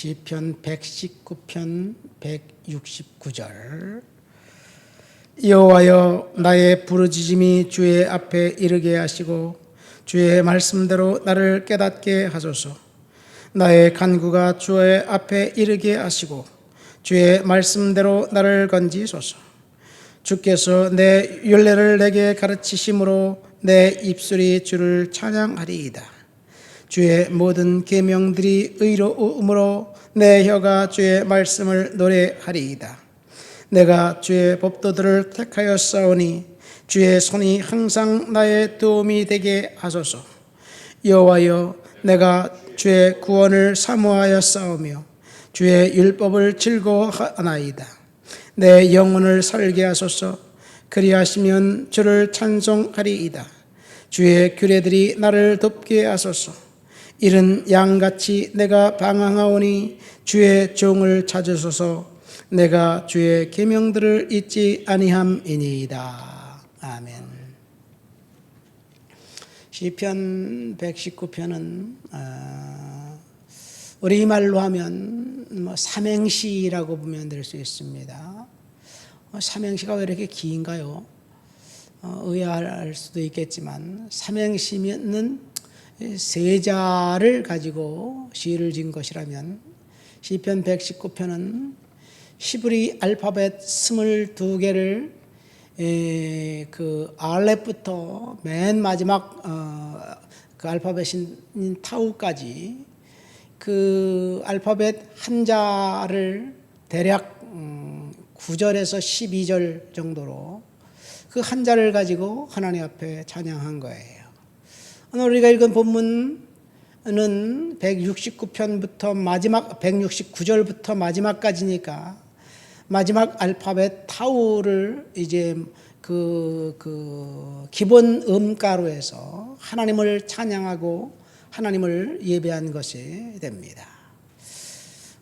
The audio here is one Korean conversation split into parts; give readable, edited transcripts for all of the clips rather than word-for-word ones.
시편 119편 169절. 여호와여, 나의 부르짖음이 주의 앞에 이르게 하시고 주의 말씀대로 나를 깨닫게 하소서. 나의 간구가 주의 앞에 이르게 하시고 주의 말씀대로 나를 건지소서. 주께서 내 율례를 내게 가르치심으로 내 입술이 주를 찬양하리이다. 주의 모든 계명들이 의로움으로 내 혀가 주의 말씀을 노래하리이다. 내가 주의 법도들을 택하였사오니 주의 손이 항상 나의 도움이 되게 하소서. 여호와여, 내가 주의 구원을 사모하였사오며 주의 율법을 즐거워하나이다. 내 영혼을 살게 하소서. 그리하시면 주를 찬송하리이다. 주의 규례들이 나를 돕게 하소서. 이른 양같이 내가 방황하오니 주의 종을 찾으소서. 내가 주의 계명들을 잊지 아니함이니이다. 아멘. 시편 119편은 우리말로 하면 삼행시라고 보면 될 수 있습니다. 삼행시가 왜 이렇게 긴가요? 의아할 수도 있겠지만 삼행시는 세자를 가지고 시를 지은 것이라면 시편 119편은 히브리 알파벳 22개를 그 알렙부터 맨 마지막 그 알파벳인 타우까지 그 알파벳 한자를 대략 9절에서 12절 정도로 그 한자를 가지고 하나님 앞에 찬양한 거예요. 오늘 우리가 읽은 본문은 169편부터 마지막 169절부터 마지막까지니까 마지막 알파벳 타우를 이제 그 기본 음가로 해서 하나님을 찬양하고 하나님을 예배한 것이 됩니다.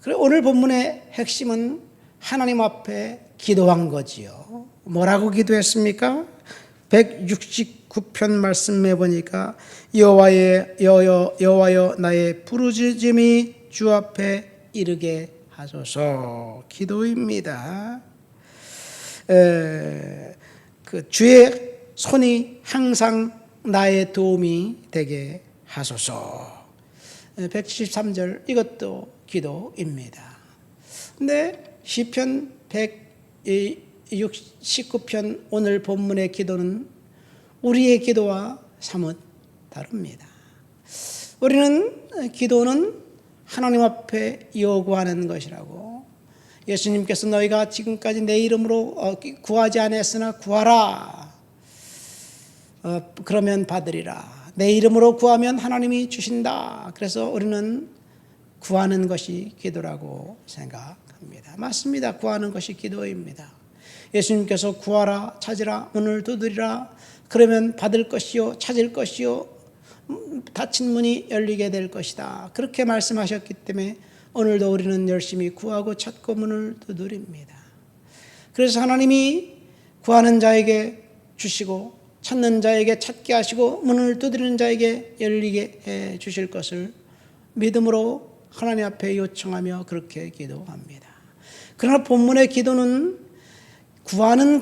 그리고 오늘 본문의 핵심은 하나님 앞에 기도한 거지요. 뭐라고 기도했습니까? 169편 말씀해 보니까 여호와여, 나의 부르짖음이 주 앞에 이르게 하소서. 기도입니다. 그 주의 손이 항상 나의 도움이 되게 하소서. 173절 이것도 기도입니다. 근데 시편 169편 오늘 본문의 기도는 우리의 기도와 사뭇 다릅니다. 우리는 기도는 하나님 앞에 요구하는 것이라고, 예수님께서 너희가 지금까지 내 이름으로 구하지 않았으나 구하라. 그러면 받으리라. 내 이름으로 구하면 하나님이 주신다. 그래서 우리는 구하는 것이 기도라고 생각합니다. 맞습니다. 구하는 것이 기도입니다. 예수님께서 구하라, 찾으라, 문을 두드리라. 그러면 받을 것이요, 찾을 것이요, 닫힌 문이 열리게 될 것이다. 그렇게 말씀하셨기 때문에 오늘도 우리는 열심히 구하고 찾고 문을 두드립니다. 그래서 하나님이 구하는 자에게 주시고 찾는 자에게 찾게 하시고 문을 두드리는 자에게 열리게 해 주실 것을 믿음으로 하나님 앞에 요청하며 그렇게 기도합니다. 그러나 본문의 기도는 구하는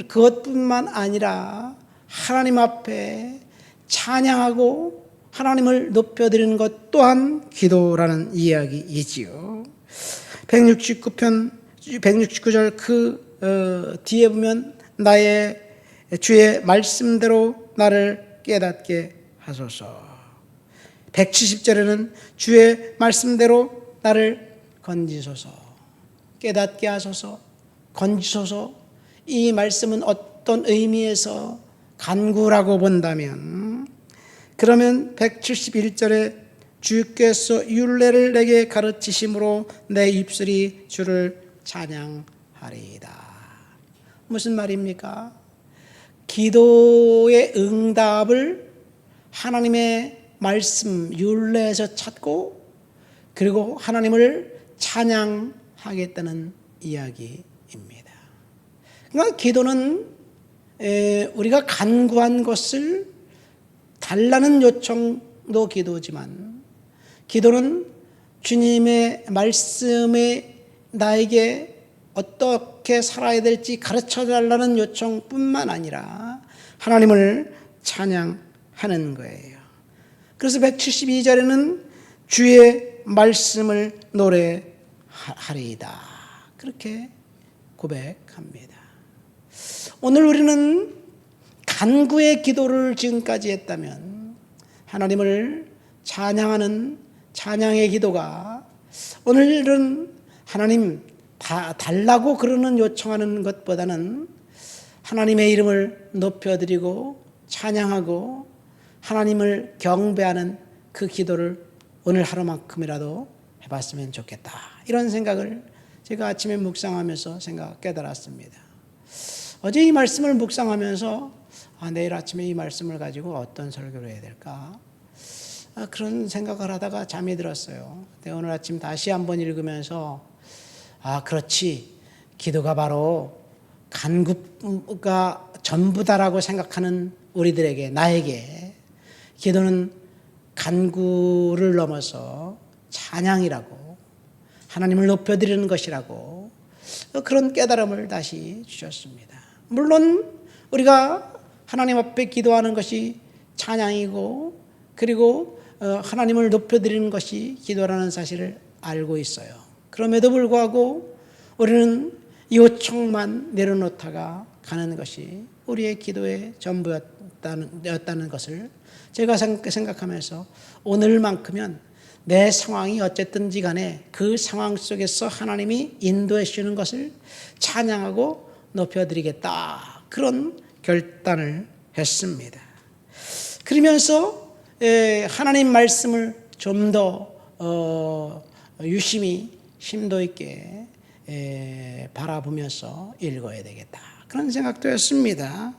그것뿐만 아니라 하나님 앞에 찬양하고 하나님을 높여드리는 것 또한 기도라는 이야기이지요. 169절 그 뒤에 보면 나의 주의 말씀대로 나를 깨닫게 하소서. 170절에는 주의 말씀대로 나를 건지소서. 깨닫게 하소서, 건지소서. 이 말씀은 어떤 의미에서 간구라고 본다면, 그러면 171절에 주께서 율례를 내게 가르치심으로 내 입술이 주를 찬양하리이다. 무슨 말입니까? 기도의 응답을 하나님의 말씀 율례에서 찾고 그리고 하나님을 찬양하겠다는 이야기입니다. 그러니까 기도는 우리가 간구한 것을 달라는 요청도 기도지만, 기도는 주님의 말씀에 나에게 어떻게 살아야 될지 가르쳐 달라는 요청뿐만 아니라 하나님을 찬양하는 거예요. 그래서 172절에는 주의 말씀을 노래하리이다, 그렇게 고백합니다. 오늘 우리는 간구의 기도를 지금까지 했다면 하나님을 찬양하는 찬양의 기도가 오늘은 하나님 달라고 그러는 요청하는 것보다는 하나님의 이름을 높여드리고 찬양하고 하나님을 경배하는 그 기도를 오늘 하루만큼이라도 해봤으면 좋겠다, 이런 생각을 제가 아침에 묵상하면서 깨달았습니다. 어제 이 말씀을 묵상하면서 내일 아침에 이 말씀을 가지고 어떤 설교를 해야 될까, 그런 생각을 하다가 잠이 들었어요. 근데 오늘 아침 다시 한번 읽으면서 그렇지, 기도가 바로 간구가 전부다라고 생각하는 우리들에게, 나에게 기도는 간구를 넘어서 찬양이라고, 하나님을 높여드리는 것이라고, 그런 깨달음을 다시 주셨습니다. 물론 우리가 하나님 앞에 기도하는 것이 찬양이고, 그리고 하나님을 높여드리는 것이 기도라는 사실을 알고 있어요. 그럼에도 불구하고 우리는 요청만 내려놓다가 가는 것이 우리의 기도의 전부였다는 것을 제가 생각하면서 오늘만큼은 내 상황이 어쨌든지 간에 그 상황 속에서 하나님이 인도해 주시는 것을 찬양하고 높여드리겠다, 그런 결단을 했습니다. 그러면서 하나님 말씀을 좀 더 유심히 심도 있게 바라보면서 읽어야 되겠다, 그런 생각도 했습니다.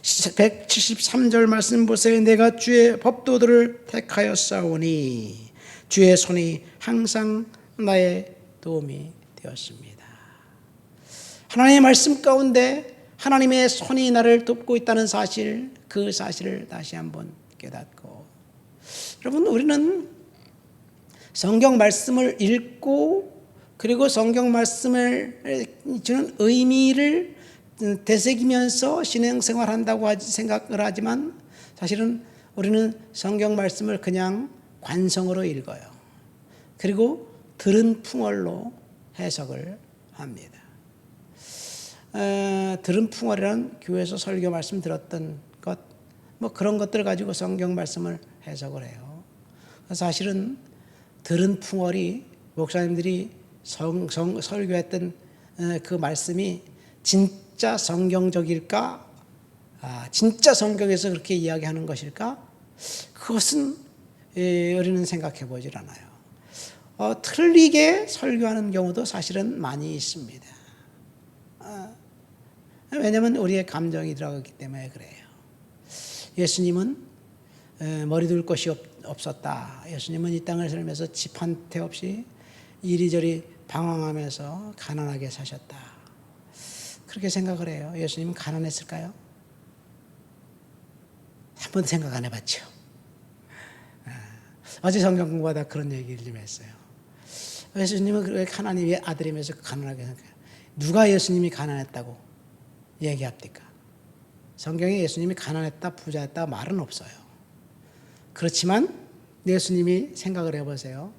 173절 말씀 보세요. 내가 주의 법도들을 택하여 싸우니 주의 손이 항상 나의 도움이 되었습니다. 하나님의 말씀 가운데 하나님의 손이 나를 돕고 있다는 사실, 그 사실을 다시 한번 깨닫고, 여러분, 우리는 성경 말씀을 읽고 그리고 성경 말씀을 주는 의미를 되새기면서 신앙생활한다고 생각을 하지만 사실은 우리는 성경 말씀을 그냥 관성으로 읽어요. 그리고 들은 풍월로 해석을 합니다. 들은 풍월이란 교회에서 설교 말씀 들었던 것, 그런 것들 가지고 성경 말씀을 해석을 해요. 사실은 들은 풍월이 목사님들이 설교했던 그 말씀이 진짜 성경적일까? 진짜 성경에서 그렇게 이야기하는 것일까? 그것은 우리는 생각해 보질 않아요. 틀리게 설교하는 경우도 사실은 많이 있습니다. 왜냐하면 우리의 감정이 들어가기 때문에 그래요. 예수님은 머리 둘 곳이 없었다. 예수님은 이 땅을 살면서 집 한 채 없이 이리저리 방황하면서 가난하게 사셨다, 그렇게 생각을 해요. 예수님은 가난했을까요? 한 번도 생각 안 해봤죠. 어제 성경 공부하다 그런 얘기를 좀 했어요. 예수님은 왜 하나님의 아들이면서 가난하게 생각해요? 누가 예수님이 가난했다고 얘기합니까? 성경에 예수님이 가난했다, 부자였다 말은 없어요. 그렇지만 예수님이 생각을 해보세요.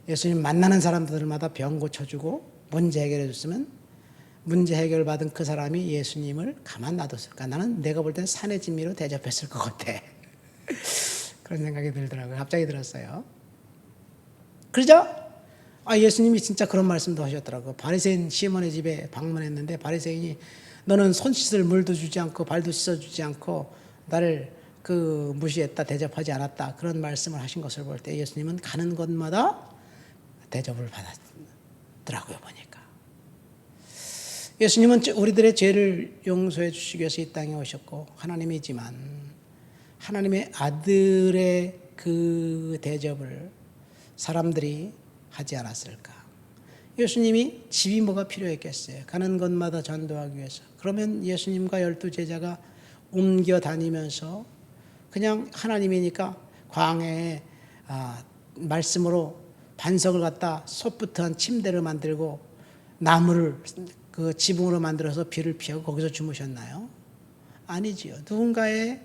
예수님 만나는 사람들마다 병 고쳐주고 문제 해결해 줬으면 문제 해결 받은 그 사람이 예수님을 가만 놔뒀을까? 나는 내가 볼 때는 산의 진미로 대접했을 것 같아. 그런 생각이 들더라고요. 갑자기 들었어요. 그러자 예수님이 진짜 그런 말씀도 하셨더라고요. 바리새인 시몬의 집에 방문했는데 바리새인이 너는 손 씻을 물도 주지 않고 발도 씻어주지 않고 나를 무시했다, 대접하지 않았다, 그런 말씀을 하신 것을 볼 때 예수님은 가는 곳마다 대접을 받았더라고요. 보니까 예수님은 우리들의 죄를 용서해 주시기 위해서 이 땅에 오셨고 하나님이지만 하나님의 아들의 그 대접을 사람들이 하지 않았을까? 예수님이 집이 뭐가 필요했겠어요? 가는 곳마다 전도하기 위해서. 그러면 예수님과 12 제자가 옮겨 다니면서 그냥 하나님이니까 광야에 말씀으로 반석을 갖다 소프트한 침대를 만들고 나무를 그 지붕으로 만들어서 비를 피하고 거기서 주무셨나요? 아니지요. 누군가의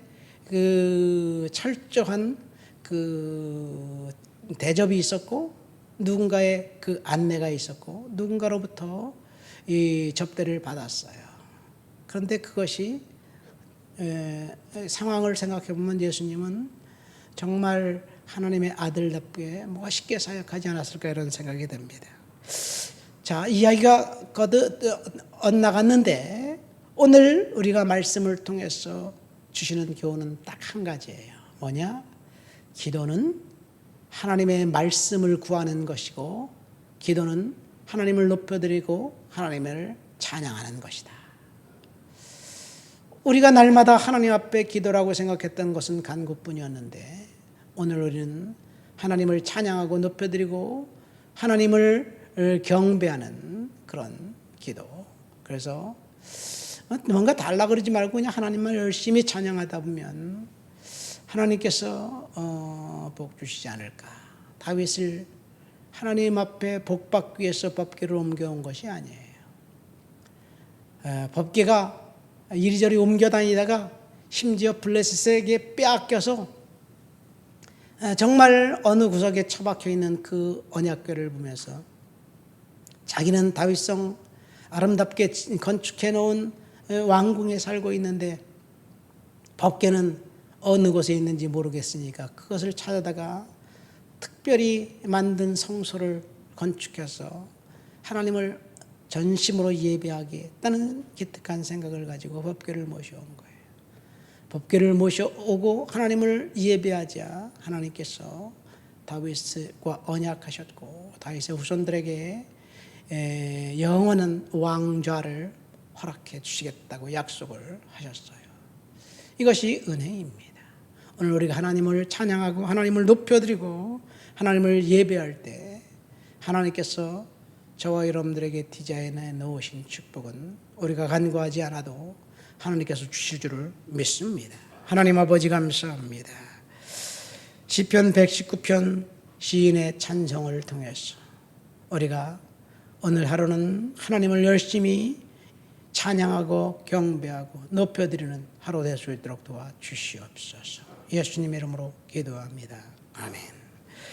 그 철저한 그 대접이 있었고, 누군가의 그 안내가 있었고, 누군가로부터 이 접대를 받았어요. 그런데 그것이 상황을 생각해 보면 예수님은 정말 하나님의 아들답게 멋있게 사역하지 않았을까 이런 생각이 듭니다. 자, 이야기가 거듭 엇나갔는데 오늘 우리가 말씀을 통해서 주시는 교훈은 딱 한 가지예요. 뭐냐? 기도는 하나님의 말씀을 구하는 것이고, 기도는 하나님을 높여드리고 하나님을 찬양하는 것이다. 우리가 날마다 하나님 앞에 기도라고 생각했던 것은 간구뿐이었는데, 오늘 우리는 하나님을 찬양하고 높여드리고 하나님을 경배하는 그런 기도. 그래서 뭔가 달라 그러지 말고 그냥 하나님만 열심히 찬양하다 보면 하나님께서 복 주시지 않을까. 다윗을 하나님 앞에 복 받기 위해서 법궤를 옮겨온 것이 아니에요. 법궤가 이리저리 옮겨 다니다가 심지어 블레셋에게 빼앗겨서 정말 어느 구석에 처박혀 있는 그 언약궤를 보면서 자기는 다윗성 아름답게 건축해 놓은 왕궁에 살고 있는데 법궤는 어느 곳에 있는지 모르겠으니까 그것을 찾아다가 특별히 만든 성소를 건축해서 하나님을 전심으로 예배하겠다는 기특한 생각을 가지고 법궤를 모셔온 거예요. 법궤를 모셔오고 하나님을 예배하자 하나님께서 다윗과 언약하셨고 다윗의 후손들에게 영원한 왕좌를 허락해 주시겠다고 약속을 하셨어요. 이것이 은혜입니다. 오늘 우리가 하나님을 찬양하고 하나님을 높여드리고 하나님을 예배할 때 하나님께서 저와 여러분들에게 디자인해 놓으신 축복은 우리가 간구하지 않아도 하나님께서 주실 줄을 믿습니다. 하나님 아버지 감사합니다. 시편 119편 시인의 찬송을 통해서 우리가 오늘 하루는 하나님을 열심히 찬양하고 경배하고 높여드리는 하루 될 수 있도록 도와주시옵소서. 예수님의 이름으로 기도합니다. 아멘.